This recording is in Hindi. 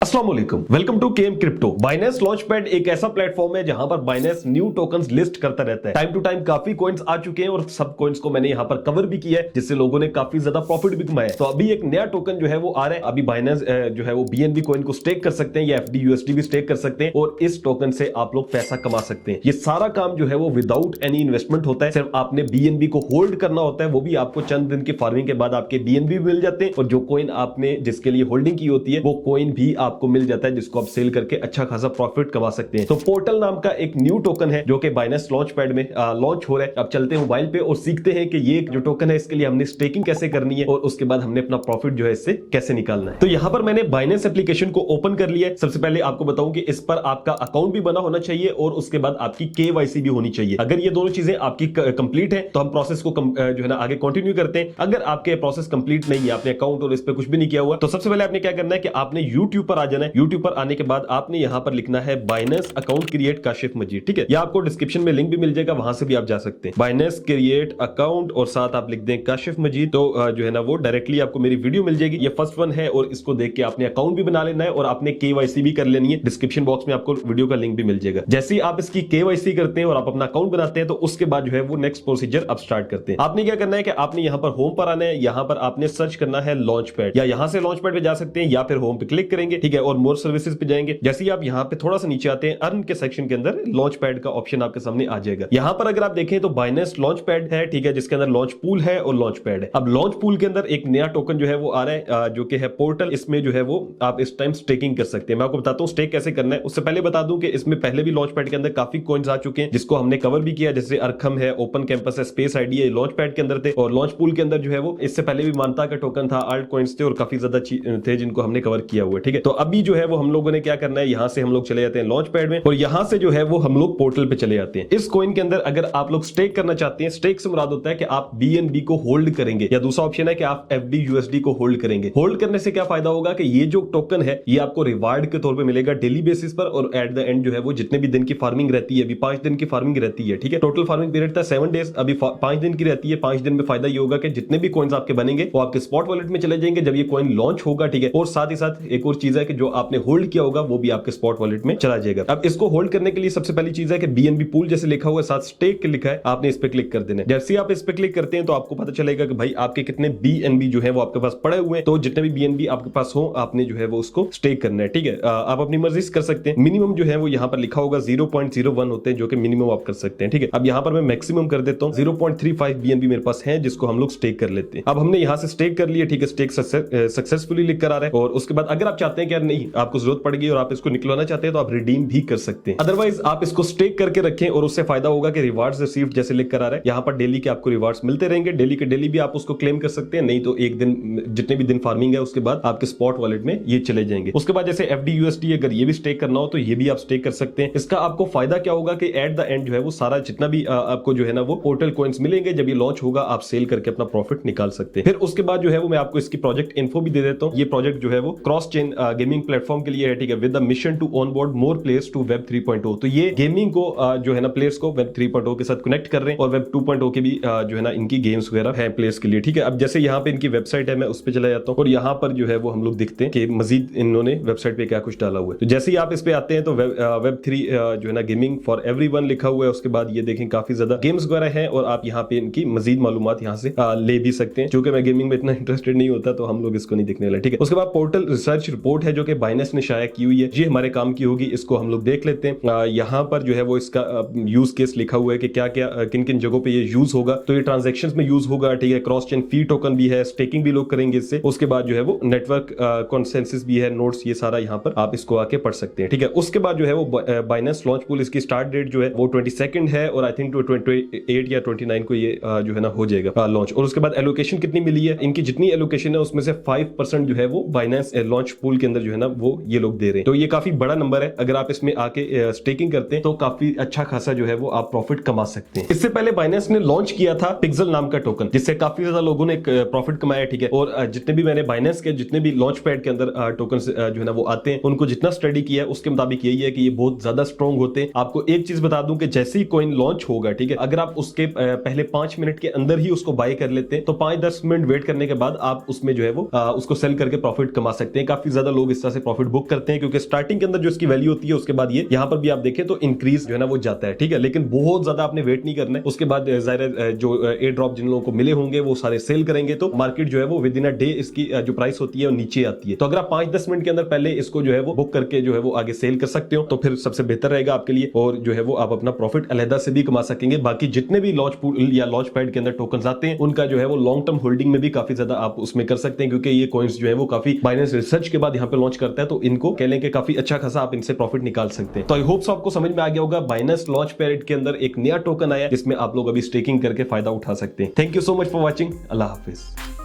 अस्सलाम वालेकुम, welcome to KM crypto. Binance launchpad एक ऐसा प्लेटफॉर्म है जहां पर बाइनेंस न्यू टोकन्स लिस्ट करता रहता है। टाइम टू टाइम काफी कॉइन्स आ चुके हैं और सब कॉइन्स को मैंने यहां पर कवर भी किया है, जिससे लोगों ने काफी ज्यादा प्रॉफिट भी कमाया है। तो अभी एक नया टोकन जो है वो आ रहा है। अभी बाइनेंस जो है वो बीएनबी कॉइन को स्टेक कर सकते हैं या एफडीयूएसडी भी स्टेक कर सकते हैं और इस टोकन से आप लोग पैसा कमा सकते हैं। ये सारा काम जो है वो विदाउट एनी इन्वेस्टमेंट होता है। सिर्फ आपने बीएनबी को होल्ड करना होता है, वो भी आपको चंद दिन की फार्मिंग के बाद आपके बीएनबी मिल जाते हैं और जो कॉइन आपने जिसके लिए होल्डिंग की होती है वो कॉइन भी आपको मिल जाता है, जिसको आप सेल करके अच्छा खासा प्रॉफिट कमा सकते हैं। तो पोर्टल नाम का एक न्यू टोकन है जो कि बाइनेंस लॉन्चपैड में लॉन्च हो रहा है। अब चलते हैं मोबाइल पे और सीखते हैं कि ये जो टोकन है इसके लिए हमने स्टेकिंग कैसे करनी है और उसके बाद हमने अपना प्रॉफिट जो है इससे कैसे निकालना है। तो यहां पर मैंने बाइनेंस एप्लीकेशन को ओपन कर लिया है। सबसे पहले आपको बताऊं कि इस पर आपका अकाउंट भी बना होना चाहिए और उसके बाद आपकी केवाईसी भी होनी चाहिए। अगर ये दोनों चीजें आपकी कंप्लीट है तो हम प्रोसेस को जो है ना आगे कंटिन्यू करते हैं। अगर आपके प्रोसेस कंप्लीट नहीं है, आपने अकाउंट और इस पर कुछ भी नहीं किया हुआ, तो सबसे पहले आपने क्या करना है कि आपने यूट्यूब पर आ जाना है। यूट्यूब पर आने के बाद आपने यहां पर लिखना है बाइनेंस अकाउंट क्रिएट काशिफ मजीद, ठीक है। या आपको डिस्क्रिप्शन में लिंक भी मिल जाएगा, वहां से भी आप जा सकते हैं। बाइनेंस क्रिएट अकाउंट और साथ आप लिख दें काशिफ मजीद, तो जो है ना वो डायरेक्टली आपको मेरी वीडियो मिल जाएगी। ये फर्स्ट वन है और इसको देख के आपने अकाउंट भी बना लेना है और आपने केवाईसी भी कर लेनी है। डिस्क्रिप्शन बॉक्स में आपको वीडियो का लिंक भी मिल जाएगा। जैसे ही आप इसकी केवाईसी करते हैं और आप अपना अकाउंट बनाते हैं तो उसके बाद जो है वो नेक्स्ट प्रोसीजर आप स्टार्ट करते हैं। आपने क्या करना है कि आपने यहां पर होम पर आना है। यहां पर आपने सर्च करना है लॉन्चपैड, या यहां से लॉन्चपैड पे जा सकते हैं या फिर होम पे क्लिक करेंगे, ठीक है, और मोर सर्विसेज पे जाएंगे। जैसे ही आप यहां पे थोड़ा सा नीचे आते हैं, अर्न के सेक्शन के अंदर लॉन्चपैड का ऑप्शन आपके सामने आ जाएगा। यहां पर अगर आप देखें तो बाइनेंस लॉन्चपैड है, ठीक है, जिसके अंदर लॉन्च पूल है और लॉन्चपैड है। अब लॉन्च पूल के अंदर एक नया टोकन जो है वो आ रहा है जो कि है पोर्टल। इसमें जो है वो आप इस टाइम स्टेकिंग कर सकते हैं। मैं आपको बताता हूं स्टेक कैसे करना है। उससे पहले बता दूं कि इसमें पहले भी लॉन्चपैड के अंदर काफी कॉइन्स आ चुके हैं जिसको हमने कवर भी किया, जैसे अरखम है, ओपन कैंपस है, स्पेस आईडी है, लॉन्चपैड के अंदर थे। और लॉन्च पूल के अंदर जो है वो इससे पहले भी मानता का टोकन था, आल्ट कॉइन्स थे और काफी ज्यादा थे जिनको हमने कवर किया हुआ है, ठीक है। तो अभी जो है वो हम लोगों ने क्या करना है, यहां से हम लोग चले जाते हैं लॉन्चपैड में और यहां से जो है वो हम लोग पोर्टल पे चले जाते हैं। इस कॉइन के अंदर अगर आप लोग स्टेक करना चाहते हैं, स्टेक से मुराद होता है कि आप बीएनबी को होल्ड करेंगे, या दूसरा ऑप्शन है कि आप एफडीयूएसडी को होल्ड करेंगे। होल्ड करने से क्या फायदा होगा कि ये जो टोकन है ये आपको रिवार्ड के तौर पे मिलेगा डेली बेसिस पर, और एट द एंड जो है वो जितने भी दिन की फार्मिंग रहती है, अभी 5 दिन की फार्मिंग रहती है, ठीक है। टोटल फार्मिंग पीरियड था 7 डेज, अभी 5 दिन की रहती है। 5 दिन में फायदा ये होगा कि जितने भी कॉइन्स आपके बनेंगे वो आपके स्पॉट वॉलेट में चले जाएंगे जब ये कॉइन लॉन्च होगा, ठीक है। और साथ ही साथ एक और चीज है कि जो आपने होल्ड किया होगा वो भी आपके स्पॉट वॉलेट में चला जाएगा। अब इसको होल्ड करने के लिए सबसे पहली चीज है कि बीएनबी पूल जैसे लिखा हुआ है, साथ स्टेक लिखा है, आपने इस पे क्लिक कर देना है। जैसे आप इस पे क्लिक करते हैं तो आपको पता चलेगा कि भाई आपके कितने बीएनबी जो है वो आपके पास पड़े हुए हैं। तो जितने भी बीएनबी आपके पास हो आपने जो है वो उसको स्टेक करना है, ठीक है। आप अपनी मर्जी से कर सकते हैं। मिनिमम जो है वो यहाँ पर लिखा होगा 0.01 होते हैं जो कि मिनिमम आप कर सकते हैं, ठीक है। अब यहाँ पर मैं मैक्सिमम कर देता हूँ 0.35 बीएनबी मेरे पास है जिसको हम लोग स्टेक कर लेते हैं। अब हमने यहाँ से स्टेक कर लिया, ठीक है, स्टेक सक्सेसफुली लिख कर आ रहा है। और उसके बाद अगर आप चाहते हैं कि यार नहीं आपको जरूरत पड़ेगी और आप इसको निकलवाना चाहते हैं तो आप रिडीम भी कर सकते हैं। अदरवाइज आप इसको स्टेक करके रखें और उससे फायदा होगा कि रिवार्ड्स रिसीव्ड जैसे लिख कर आ रहा है, यहाँ पर डेली के आपको रिवार्ड्स मिलते रहेंगे। डेली के डेली भी आप उसको क्लेम कर सकते हैं, नहीं तो एक दिन जितने भी दिन फार्मिंग है उसके बाद आपके स्पॉट वॉलेट में ये चले जाएंगे। उसके बाद जैसे एफडीयूएसडी अगर ये भी स्टेक करना हो तो ये भी आप स्टेक कर सकते हैं। इसका आपको फायदा क्या होगा कि एट द एंड जो है वो सारा जितना भी आपको जो है ना वो पोर्टल कॉइन्स मिलेंगे, जब ये लॉन्च होगा आप सेल करके अपना प्रॉफिट निकाल सकते हैं। फिर उसके बाद जो है वो मैं आपको इसकी प्रोजेक्ट इन्फो भी दे देता हूँ। ये प्रोजेक्ट जो है वो क्रॉस चेन गेमिंग प्लेटफॉर्म के लिए है, ठीक है, with the mission to onboard more players to web 3.0। तो ये गेमिंग को जो है ना प्लेयर्स को वेब 3.0 के साथ कनेक्ट कर रहे हैं और वेब 2.0 के भी जो है ना इनकी गेम्स वगैरह है प्लेयर्स के लिए, ठीक है। अब जैसे यहाँ पे इनकी वेबसाइट है, मैं उस पर चला जाता हूँ और यहाँ पर जो है वो हम लोग दिखते हैं कि मजीद इन्होंने वेबसाइट पे क्या कुछ डाला हुआ है। तो जैसे ही आप इस पे आते हैं तो वेब 3 जो है ना गेमिंग फॉर एवरीवन लिखा हुआ है। उसके बाद ये देखें काफी ज्यादा गेम्स वगैरह है और आप यहाँ पे इनकी मजीद मालूमात यहाँ से ले भी सकते हैं। चूंकि मैं गेमिंग में इतना इंटरेस्टेड नहीं होता तो हम लोग इसको नहीं देखने वाले, ठीक है। उसके बाद पोर्टल रिसर्च रिपोर्ट है जो कि बाइनेंस ने शाया की हुई है, ये हमारे काम की होगी, इसको हम लोग देख लेते हैं। यहाँ पर जो है वो इसका यूज केस लिखा हुआ है कि क्या क्या किन किन जगहों पे ये यूज होगा। तो ये ट्रांजैक्शंस में यूज होगा, ठीक है। क्रॉस चेन फी टोकन भी है, स्टेकिंग भी लोग करेंगे इससे। उसके बाद जो है वो नेटवर्क कंसेंसस भी है, नोट्स, ये सारा यहाँ पर आप इसको आके पढ़ सकते हैं, ठीक है। उसके बाद जो है वो बाइनेंस लॉन्च पूल, इसकी स्टार्ट डेट जो है वो 22 है और आई थिंक 28 या 29 को ये जो है ना हो जाएगा लॉन्च। और उसके बाद एलोकेशन कितनी मिली है, इनकी जितनी एलोकेशन है उसमें से 5% जो है वो बाइनेंस लॉन्च पूल के अंदर जो है ना वो ये लोग दे रहे हैं। तो ये काफी बड़ा नंबर है। अगर आप इसमें आके स्टेकिंग करते हैं तो काफी अच्छा खासा जो है वो आप प्रॉफिट कमा सकते हैं। इससे पहले बाइनेंस ने लॉन्च किया था पिक्सल नाम का टोकन, जिससे काफी ज्यादा लोगों ने प्रॉफिट कमाया, ठीक है। और जितने भी मैंने बाइनेंस के जितने भी लॉन्च पैड के अंदर टोकन जो है ना वो आते हैं उनको जितना स्टडी किया है उसके मुताबिक यही है कि ये बहुत ज्यादा स्ट्रॉन्ग होते हैं। आपको एक चीज बता दूं कि जैसे ही कॉइन लॉन्च होगा, ठीक है, अगर आप उसके पहले 5 मिनट के अंदर ही उसको बाय कर लेते हैं तो 5-10 मिनट वेट करने के बाद आप उसमें जो है वो उसको सेल करके प्रॉफिट कमा सकते हैं। काफी ज्यादा लोग इस तरह से प्रॉफिट बुक करते हैं, क्योंकि स्टार्टिंग के अंदर जो इसकी वैल्यू होती है उसके बाद ये यहाँ पर भी आप देखें तो इंक्रीज जो है ना वो जाता है, ठीक है। लेकिन बहुत ज्यादा आपने वेट नहीं करना है, उसके बाद जाहिर जो एयर ड्रॉप जिन लोगों को मिले होंगे वो सारे सेल करेंगे, तो मार्केट जो है वो विद इन अ डे इसकी जो प्राइस होती है वो नीचे आती है। तो अगर आप 5-10 मिनट के अंदर पहले इसको जो है वो बुक करके जो है वो आगे सेल कर सकते हो तो फिर सबसे बेहतर रहेगा आपके लिए, और जो है वो आप अपना प्रॉफिट अलहदा से भी कमा सकेंगे। बाकी जितने भी लॉन्च पूल या लॉन्च पैड के अंदर टोकन आते हैं उनका जो है वो लॉन्ग टर्म होल्डिंग में भी काफी ज्यादा आप उसमें कर सकते हैं, क्योंकि ये कॉइन्स जो है वो काफी बाइनेंस रिसर्च के बाद यहाँ पे लॉन्च करता है, तो इनको कह लें कि काफी अच्छा खासा आप इनसे प्रॉफिट निकाल सकते हैं। तो आई होप आपको समझ में आ गया होगा, बाइनेंस लॉन्च पैड के अंदर एक नया टोकन आया जिसमें आप लोग अभी स्टेकिंग करके फायदा उठा सकते हैं। Thank you so much for watching. Allah Hafiz.